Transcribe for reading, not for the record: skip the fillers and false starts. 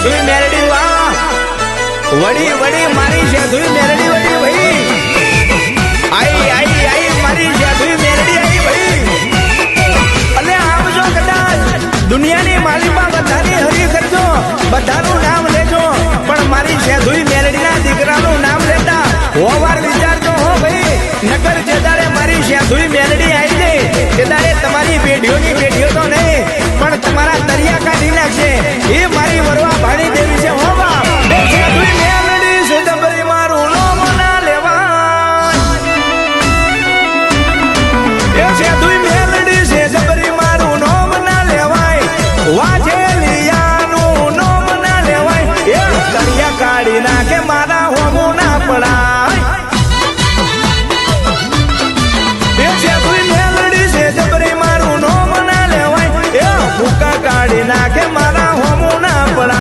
સેધુઈ મેરડી વાહ વડી વડી મારી સેધુઈ મેરડી વડી ભાઈ આઈ આઈ આઈ મારી સેધુઈ મેરડી આઈ ભાઈ અને આમ જો કદાચ દુનિયાની માલિકા બધાની હરી કરજો બધાનું નામ લેજો પણ મારી સેધુઈ મેરડીના દીકરાનું નામ લેતા હોવાર વિચારજો હો ભાઈ નગર જે દાડે મારી સેધુઈ મેરડી આવી જાય તે દાડે તમારી પેઢીઓની પેઢીઓ તો નહીં પણ તમારા દરિયા કાઢી નાખશે એ મારી વરવા ભાણી દેવી છે હો બાપ સેધુઈ મેરડી છે દબરી મારું નામ ના લેવાય એ સેધુઈ મેરડી છે દબરી મારું નામ ના લેવાય વાજેલિયાનું નામ ના લેવાય એ દરિયા કાઢી નાખે મારા